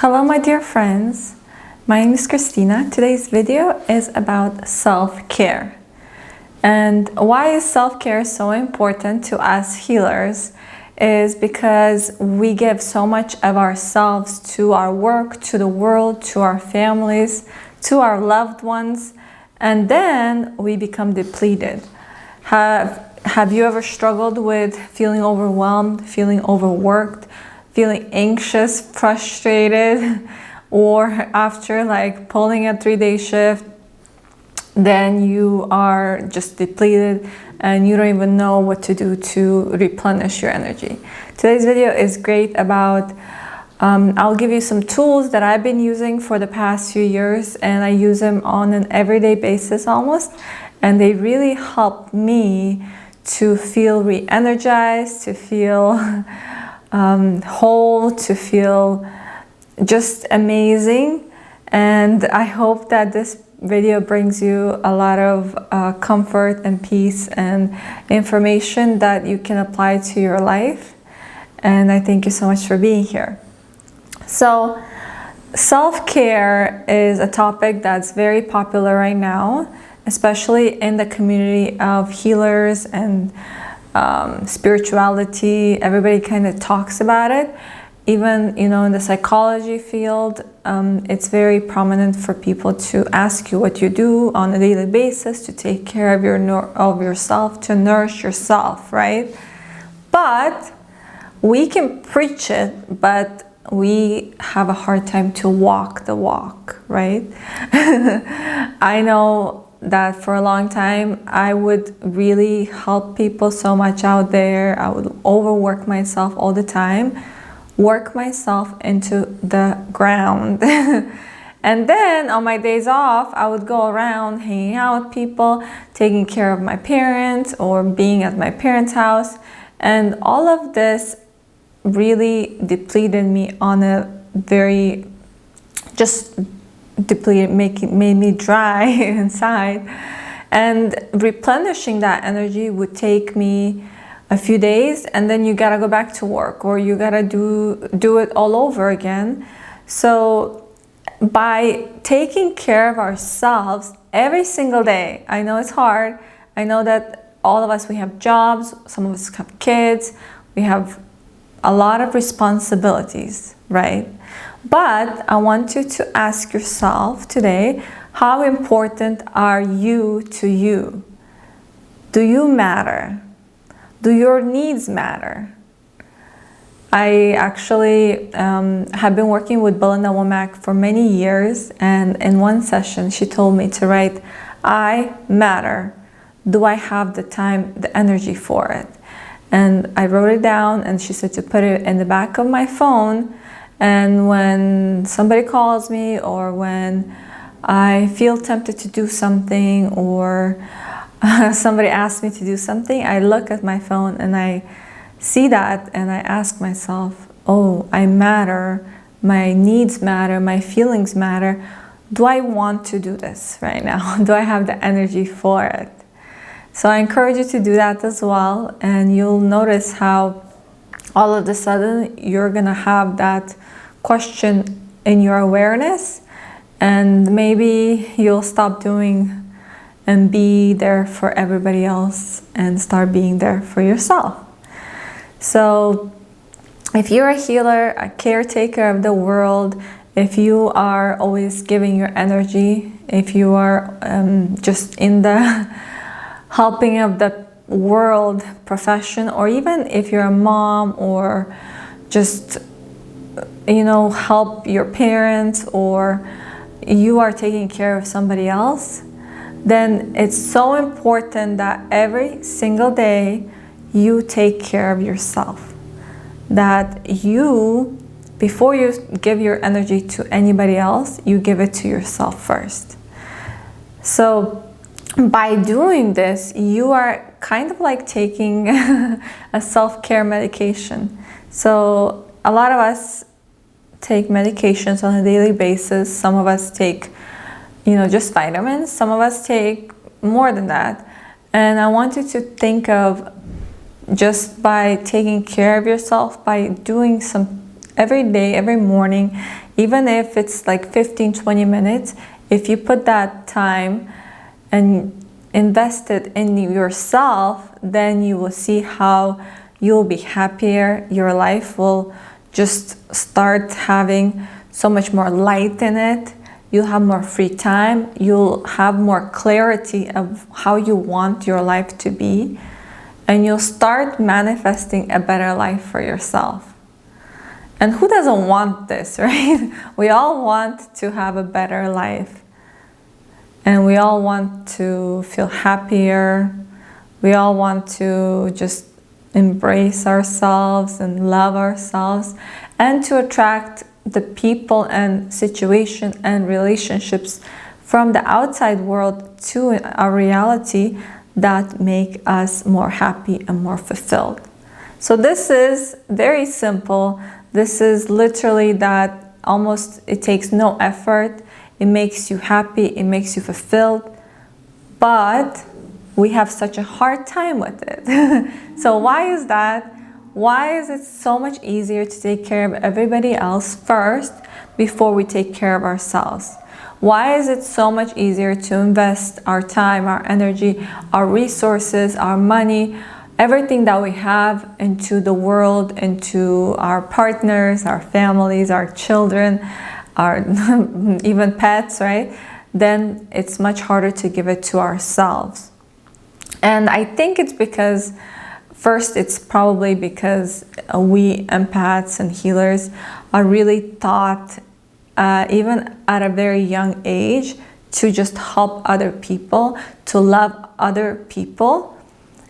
Hello my dear friends, my name is Christina. Today's video is about self-care. And why is self-care so important to us healers is because we give so much of ourselves to our work, to the world, to our families, to our loved ones, and then we become depleted. Have you ever struggled with feeling overwhelmed, feeling overworked, feeling anxious, frustrated, or after like pulling a 3-day shift, then you are just depleted and you don't even know what to do to replenish your energy? Today's video is great about, I'll give you some tools that I've been using for the past few years, and I use them on an everyday basis almost, and they really help me to feel re-energized, to feel whole, to feel just amazing. And I hope that this video brings you a lot of comfort and peace and information that you can apply to your life. And I thank you so much for being here. So self-care is a topic that's very popular right now, especially in the community of healers and spirituality. Everybody kind of talks about it. Even, you know, in the psychology field, it's very prominent for people to ask you what you do on a daily basis to take care of yourself, to nourish yourself, right? But we can preach it, but we have a hard time to walk the walk, right? I know that for a long time I would really help people so much out there. I would overwork myself all the time, work myself into the ground. And then on my days off, I would go around hanging out with people, taking care of my parents or being at my parents' house. And all of this really depleted me on a very depleted, made me dry inside. And replenishing that energy would take me a few days, and then you gotta go back to work, or you gotta do it all over again. So by taking care of ourselves every single day, I know it's hard, I know that all of us, we have jobs, some of us have kids, we have a lot of responsibilities, right? But I want you to ask yourself today, how important are you to you? Do you matter? Do your needs matter? I actually have been working with Belinda Womack for many years, and in one session she told me to write, I matter. Do I have the time, the energy for it? And I wrote it down, and she said to put it in the back of my phone. And when somebody calls me, or when I feel tempted to do something, or somebody asks me to do something, I look at my phone and I see that, and I ask myself, oh, I matter, my needs matter, my feelings matter. Do I want to do this right now? Do I have the energy for it? So I encourage you to do that as well, and you'll notice how all of a sudden you're gonna have that question in your awareness, and maybe you'll stop doing and be there for everybody else and start being there for yourself. So if you're a healer, a caretaker of the world, if you are always giving your energy, if you are just in the helping of the world profession, or even if you're a mom, or just, you know, help your parents, or you are taking care of somebody else, then it's so important that every single day you take care of yourself. That you, before you give your energy to anybody else, you give it to yourself first. So by doing this, you are kind of like taking a self-care medication. So a lot of us take medications on a daily basis. Some of us take, you know, just vitamins. Some of us take more than that. And I want you to think of, just by taking care of yourself, by doing some every day, every morning, even if it's like 15-20 minutes, if you put that time and invest it in yourself, then you will see how you'll be happier. Your life will just start having so much more light in it. You'll have more free time. You'll have more clarity of how you want your life to be. And you'll start manifesting a better life for yourself. And who doesn't want this, right? We all want to have a better life. And we all want to feel happier. We all want to just embrace ourselves and love ourselves, and to attract the people and situation and relationships from the outside world to our reality that make us more happy and more fulfilled. So this is very simple. This is literally that almost it takes no effort. It makes you happy, it makes you fulfilled, but we have such a hard time with it. So why is that? Why is it so much easier to take care of everybody else first before we take care of ourselves? Why is it so much easier to invest our time, our energy, our resources, our money, everything that we have into the world, into our partners, our families, our children, our even pets, right? Then it's much harder to give it to ourselves. And I think it's because, first, it's probably because we empaths and healers are really taught, even at a very young age, to just help other people, to love other people.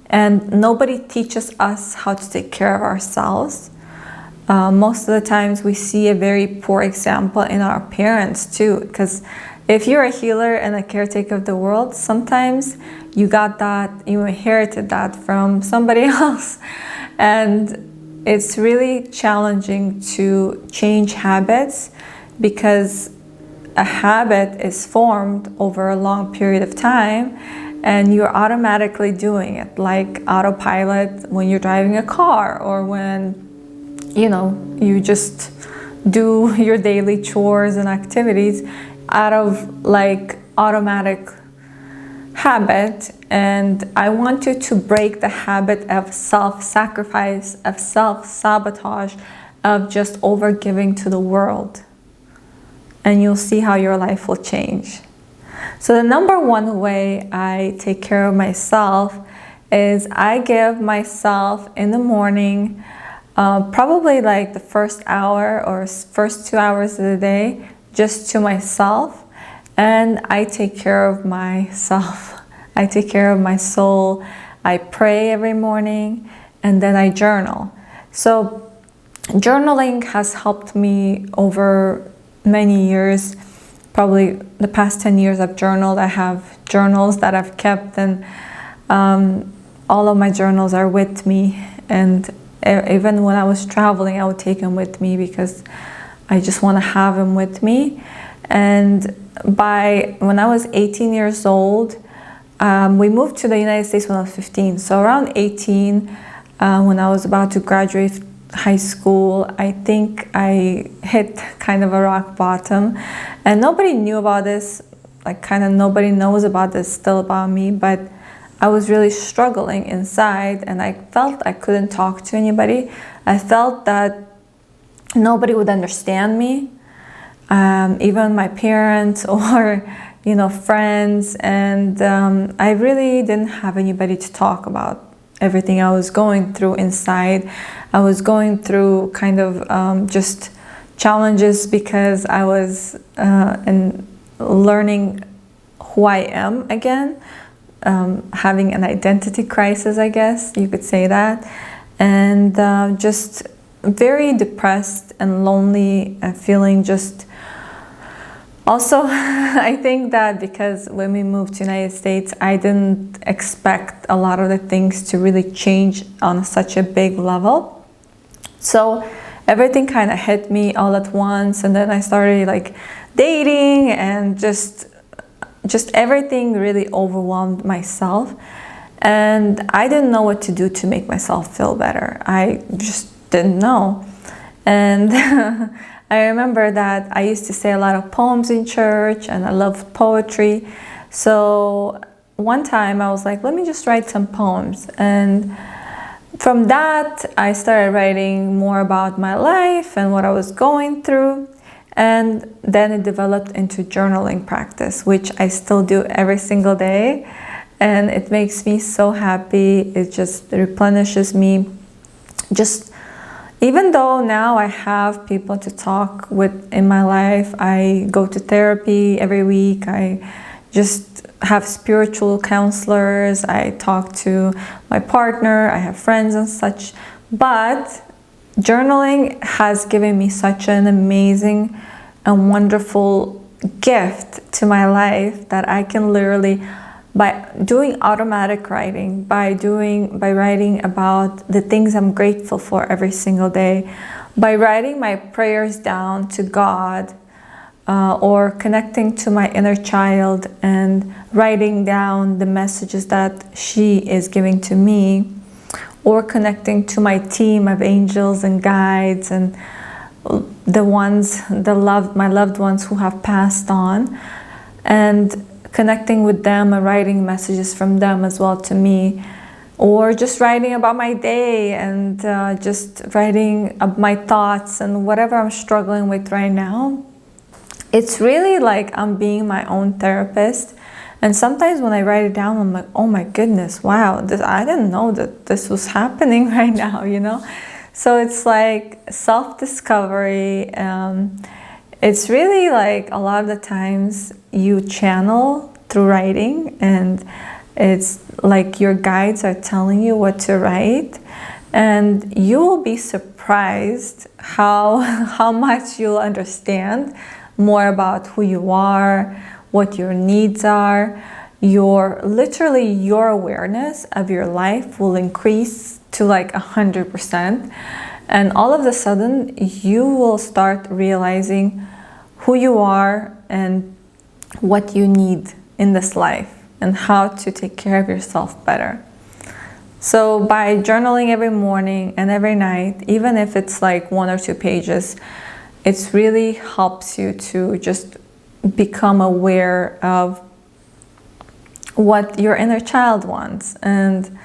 And nobody teaches us how to take care of ourselves. Most of the times we see a very poor example in our parents too, because if you're a healer and a caretaker of the world, sometimes you got that, you inherited that from somebody else. And it's really challenging to change habits, because a habit is formed over a long period of time and you're automatically doing it, like autopilot when you're driving a car, or when you just do your daily chores and activities out of like automatic habit. And I want you to break the habit of self-sacrifice, of self-sabotage, of just over-giving to the world. And you'll see how your life will change. So the number one way I take care of myself is I give myself in the morning, probably like the first hour or first 2 hours of the day, just to myself. And I take care of myself. I take care of my soul. I pray every morning, and then I journal. So journaling has helped me over many years. Probably the past 10 years I've journaled. I have journals that I've kept, and all of my journals are with me. And even when I was traveling, I would take them with me because I just want to have them with me. And when I was 18 years old, we moved to the United States when I was 15. So around 18, when I was about to graduate high school, I think I hit kind of a rock bottom. And nobody knew about this, like kind of nobody knows about this still about me, but I was really struggling inside, and I felt I couldn't talk to anybody. I felt that nobody would understand me, even my parents or friends, and I really didn't have anybody to talk about everything I was going through inside. I was going through kind of just challenges because I was learning who I am again, having an identity crisis, I guess you could say that, and just very depressed and lonely and feeling just. Also, I think that because when we moved to the United States, I didn't expect a lot of the things to really change on such a big level. So everything kind of hit me all at once, and then I started like dating, and just everything really overwhelmed myself. And I didn't know what to do to make myself feel better. I just didn't know. And I remember that I used to say a lot of poems in church, and I loved poetry. So one time I was like, let me just write some poems. And from that, I started writing more about my life and what I was going through. And then it developed into journaling practice, which I still do every single day. And it makes me so happy. It just replenishes me. Just even though now I have people to talk with in my life, I go to therapy every week. I just have spiritual counselors. I talk to my partner. I have friends and such. But journaling has given me such an amazing and wonderful gift to my life that I can literally, by doing automatic writing, by writing about the things I'm grateful for every single day, by writing my prayers down to God, or connecting to my inner child and writing down the messages that she is giving to me, or connecting to my team of angels and guides and my loved ones who have passed on, and connecting with them and writing messages from them as well to me, or just writing about my day and just writing my thoughts and whatever I'm struggling with right now. It's really like I'm being my own therapist. And sometimes when I write it down, I'm like, oh my goodness, wow, I didn't know that this was happening right now, you know? So it's like self-discovery. It's really like a lot of the times you channel through writing, and it's like your guides are telling you what to write, and you will be surprised how much you'll understand more about who you are, what your needs are. Your awareness of your life will increase to like 100%, and all of a sudden you will start realizing who you are and what you need in this life and how to take care of yourself better. So by journaling every morning and every night, even if it's like 1 or 2 pages, it really helps you to just become aware of what your inner child wants and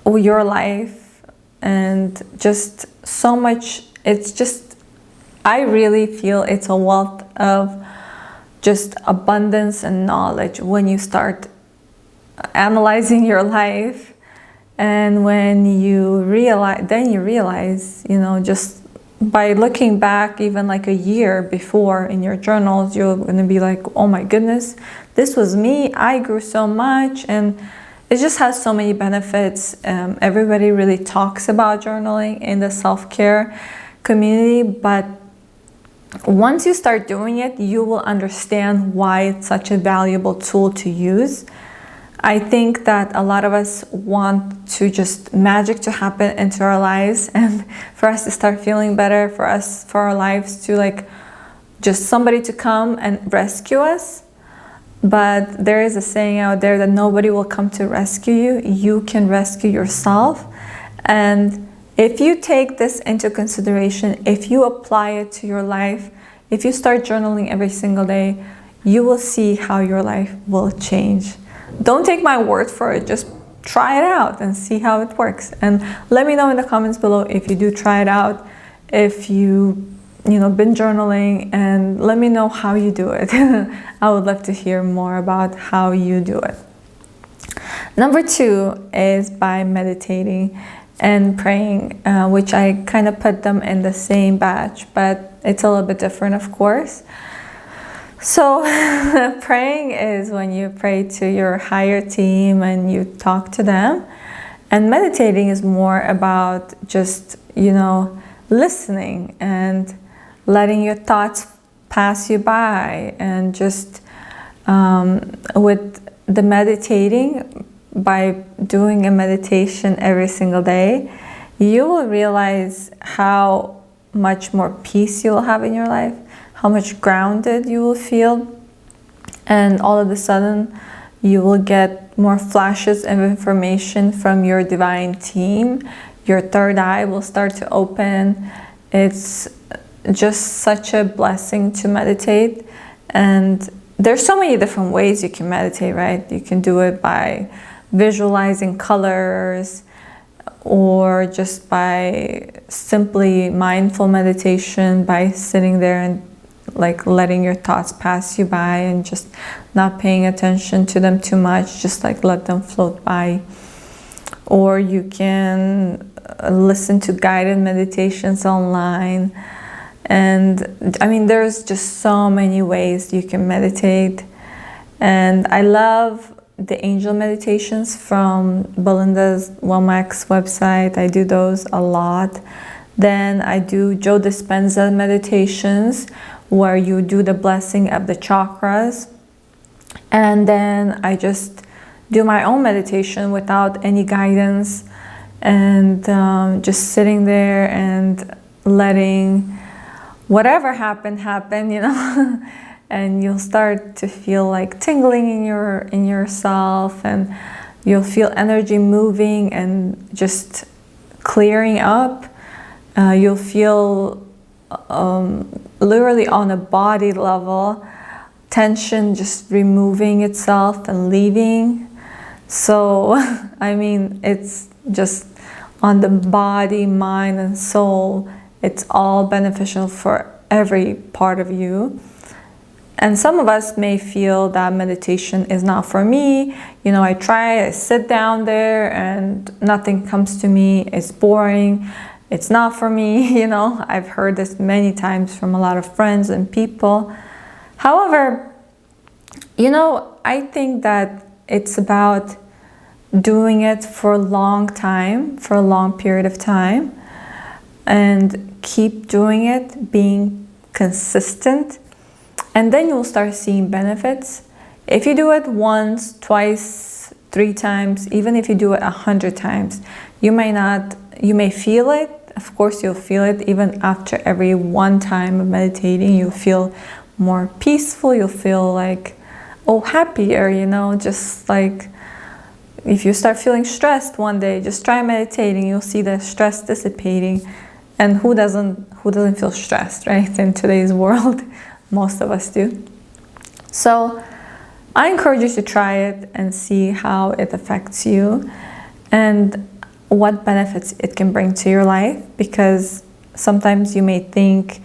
your life, and just so much. It's just, I really feel it's a wealth of just abundance and knowledge when you start analyzing your life, and when you realize, you know, just by looking back even like a year before in your journals, you're going to be like, oh my goodness, this was me, I grew so much. And it just has so many benefits. Everybody really talks about journaling in the self-care community, but once you start doing it, you will understand why it's such a valuable tool to use. I think that a lot of us want to just magic to happen into our lives, and for us to start feeling better, for our lives to like just somebody to come and rescue us. But there is a saying out there that nobody will come to rescue you. You can rescue yourself. And if you take this into consideration, if you apply it to your life, if you start journaling every single day, you will see how your life will change. Don't take my word for it, just try it out and see how it works. And let me know in the comments below if you do try it out, if you been journaling, and let me know how you do it. I would love to hear more about how you do it. Number 2 is by meditating and praying, which I kind of put them in the same batch, but it's a little bit different, of course. So praying is when you pray to your higher team and you talk to them. And meditating is more about just, listening and letting your thoughts pass you by. And just with the meditating, by doing a meditation every single day, you will realize how much more peace you will have in your life, how much grounded you will feel, and all of a sudden you will get more flashes of information from your divine team. Your third eye will start to open, It's just such a blessing to meditate. And there's so many different ways you can meditate, right? You can do it by visualizing colors, or just by simply mindful meditation, by sitting there and like letting your thoughts pass you by and just not paying attention to them too much, just like let them float by. Or you can listen to guided meditations online. And I mean, there's just so many ways you can meditate. And I love the angel meditations from Belinda's Womack's website. I do those a lot. Then I do Joe Dispenza meditations, where you do the blessing of the chakras. And then I just do my own meditation without any guidance, and just sitting there and letting whatever happen, you know. And you'll start to feel like tingling in yourself, and you'll feel energy moving and just clearing up. You'll feel literally on a body level, tension just removing itself and leaving. So I mean, it's just on the body, mind, and soul. It's all beneficial for every part of you. And some of us may feel that meditation is not for me. You know, I sit down there and nothing comes to me. It's boring. It's not for me. You know, I've heard this many times from a lot of friends and people. However, you know, I think that it's about doing it for a long time, for a long period of time, and keep doing it, being consistent. And then you'll start seeing benefits. If you do it once, twice, 3 times, even if you do it 100 times, you may feel it. Of course, you'll feel it even after every 1 time of meditating. You'll feel more peaceful. You'll feel like, happier, you know, just like if you start feeling stressed one day, just try meditating. You'll see the stress dissipating. And who doesn't feel stressed, right? In today's world. Most of us do. So I encourage you to try it and see how it affects you and what benefits it can bring to your life, because sometimes you may think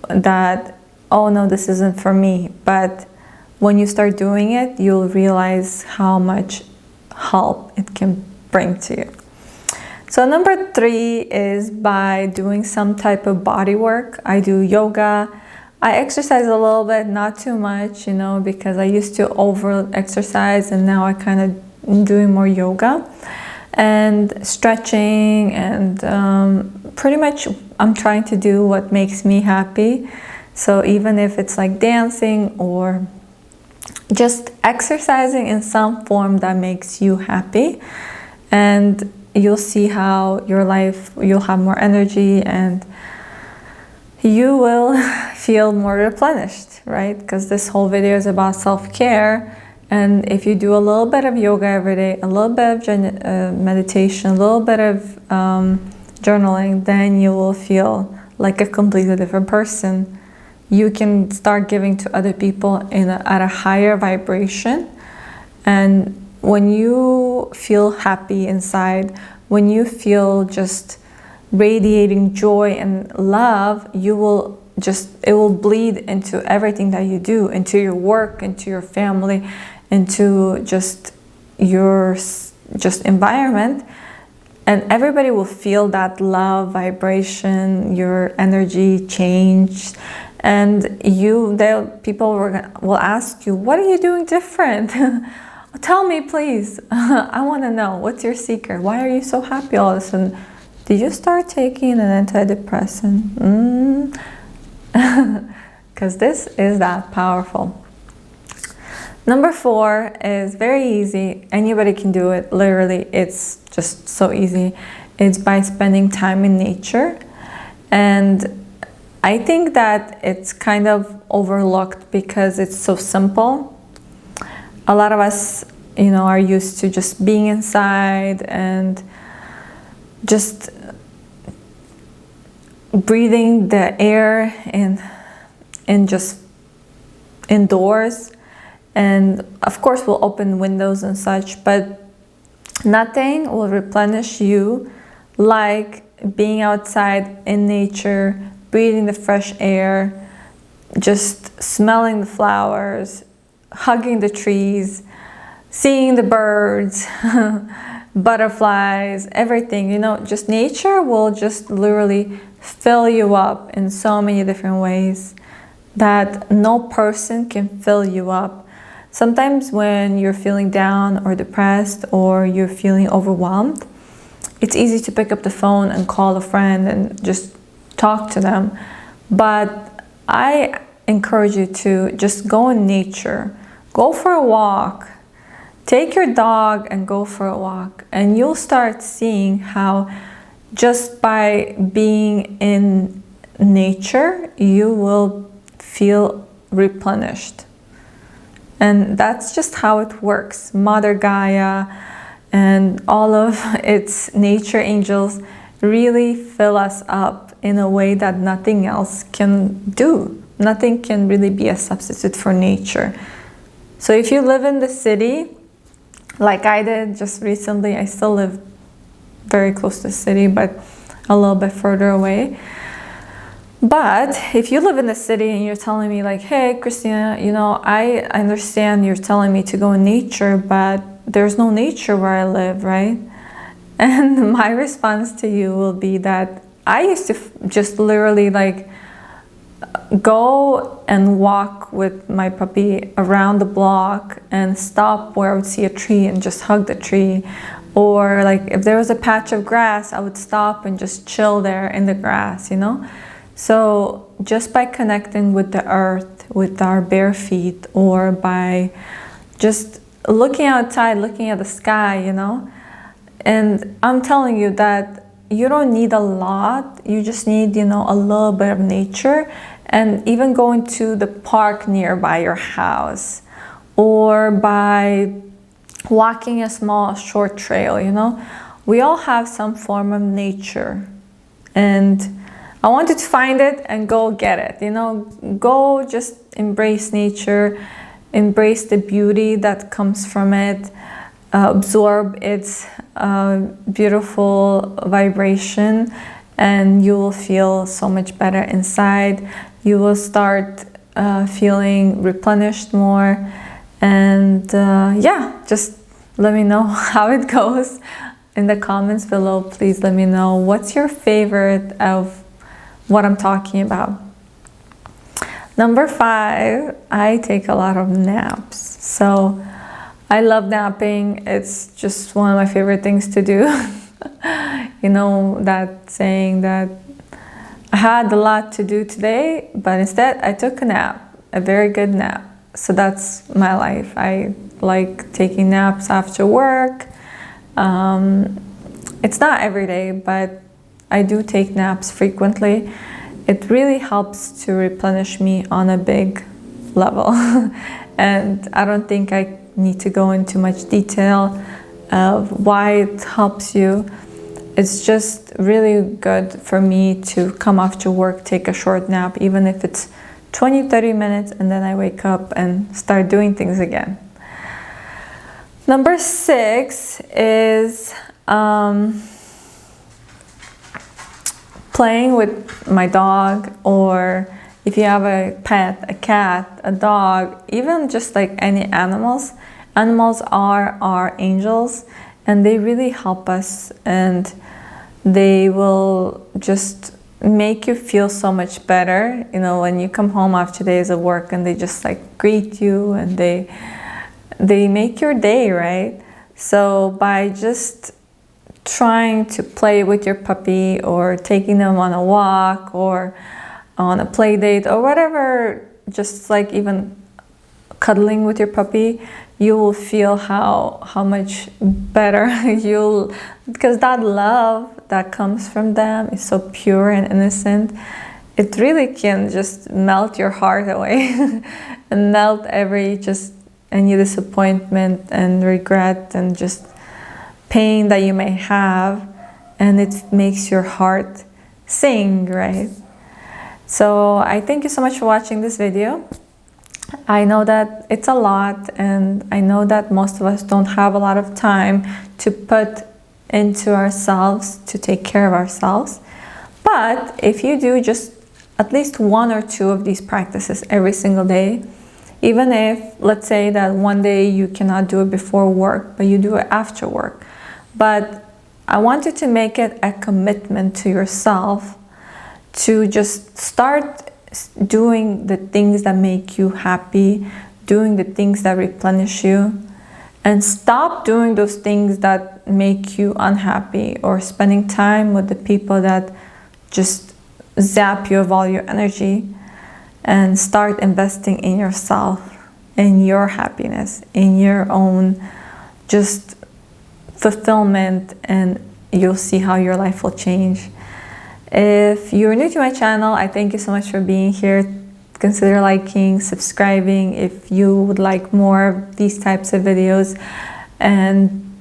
that, oh no, this isn't for me. But when you start doing it, you'll realize how much help it can bring to you. So number 3 is by doing some type of body work. I do yoga. I exercise a little bit, not too much, you know, because I used to over exercise, and now I kind of am doing more yoga and stretching, and pretty much I'm trying to do what makes me happy. So even if it's like dancing or just exercising in some form that makes you happy, and you'll see how your life, you'll have more energy and you will feel more replenished, right? Because this whole video is about self-care. And if you do a little bit of yoga every day, a little bit of meditation, a little bit of journaling, then you will feel like a completely different person. You can start giving to other people at a higher vibration. And when you feel happy inside, when you feel just radiating joy and love, it will bleed into everything that you do, into your work, into your family, into just your environment. And everybody will feel that love vibration, your energy change. And people will ask you, what are you doing different? Tell me, please. I want to know. What's your secret? Why are you so happy all of a sudden? Did you start taking an antidepressant? Because this is that powerful. Number 4 is very easy. Anybody can do it. Literally, it's just so easy. It's by spending time in nature. And I think that it's kind of overlooked because it's so simple. A lot of us, you know, are used to just being inside and just breathing the air in just indoors. And of course we'll open windows and such, but nothing will replenish you like being outside in nature, breathing the fresh air, just smelling the flowers, hugging the trees, seeing the birds, butterflies, everything, you know, just nature will just literally fill you up in so many different ways that no person can fill you up. Sometimes when you're feeling down or depressed or you're feeling overwhelmed, it's easy to pick up the phone and call a friend and just talk to them. But I encourage you to just go in nature, go for a walk, take your dog and go for a walk, and you'll start seeing how just by being in nature, you will feel replenished. And that's just how it works. Mother Gaia and all of its nature angels really fill us up in a way that nothing else can do. Nothing can really be a substitute for nature. So if you live in the city, like I did just recently, I still live very close to the city, but a little bit further away. But if you live in the city and you're telling me like, hey, Christina, you know, I understand you're telling me to go in nature, but there's no nature where I live, right? And my response to you will be that I used to just literally like go and walk with my puppy around the block and stop where I would see a tree and just hug the tree. Or like if there was a patch of grass, I would stop and just chill there in the grass, you know? So just by connecting with the earth, with our bare feet, or by just looking outside, looking at the sky, you know? And I'm telling you that you don't need a lot. You just need, you know, a little bit of nature, and even going to the park nearby your house, or by walking a small short trail, you know? We all have some form of nature, and I want you to find it and go get it, you know? Go just embrace nature, embrace the beauty that comes from it, absorb its beautiful vibration, and you will feel so much better inside. You will start feeling replenished more. And yeah, just let me know how it goes in the comments below. Please let me know what's your favorite of what I'm talking about. Number 5, I take a lot of naps. So I love napping. It's just one of my favorite things to do. You know that saying that I had a lot to do today, but instead I took a nap, a very good nap. So that's my life. I like taking naps after work. It's not every day, but I do take naps frequently. It really helps to replenish me on a big level. And I don't think I need to go into much detail of why it helps you. It's just really good for me to come after work, take a short nap, even if it's 20-30 minutes, and then I wake up and start doing things again. Number 6 is playing with my dog, or if you have a pet, a cat, a dog, even just like any animals. Animals are our angels, and they really help us, and they will just make you feel so much better. You know, when you come home after days of work and they just like greet you and they make your day, right? So by just trying to play with your puppy, or taking them on a walk, or on a play date, or whatever, just like even cuddling with your puppy, you will feel how much better you'll, because that love that comes from them is so pure and innocent. It really can just melt your heart away and melt any disappointment and regret and just pain that you may have, and it makes your heart sing, right? So I thank you so much for watching this video. I know that it's a lot, and I know that most of us don't have a lot of time to put into ourselves to take care of ourselves. But if you do just at least one or two of these practices every single day, even if, let's say that one day you cannot do it before work, but you do it after work. But I want you to make it a commitment to yourself to just start doing the things that make you happy, doing the things that replenish you, and stop doing those things that make you unhappy, or spending time with the people that just zap you of all your energy, and start investing in yourself, in your happiness, in your own just fulfillment, and you'll see how your life will change. If you're new to my channel, I thank you so much for being here. Consider liking, subscribing if you would like more of these types of videos. And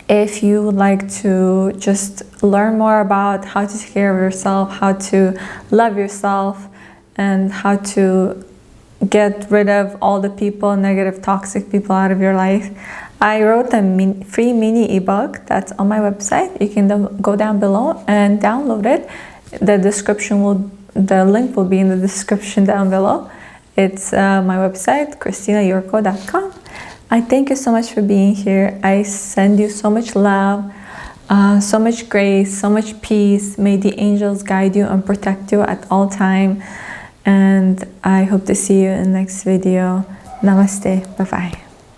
if you would like to just learn more about how to take care of yourself, how to love yourself, and how to get rid of all the people, negative, toxic people out of your life, I wrote a free mini ebook that's on my website. You can go down below and download it. The link will be in the description down below. It's my website, ChristinaYurko.com. I thank you so much for being here. I send you so much love, so much grace, so much peace. May the angels guide you and protect you at all time. And I hope to see you in the next video. Namaste. Bye-bye.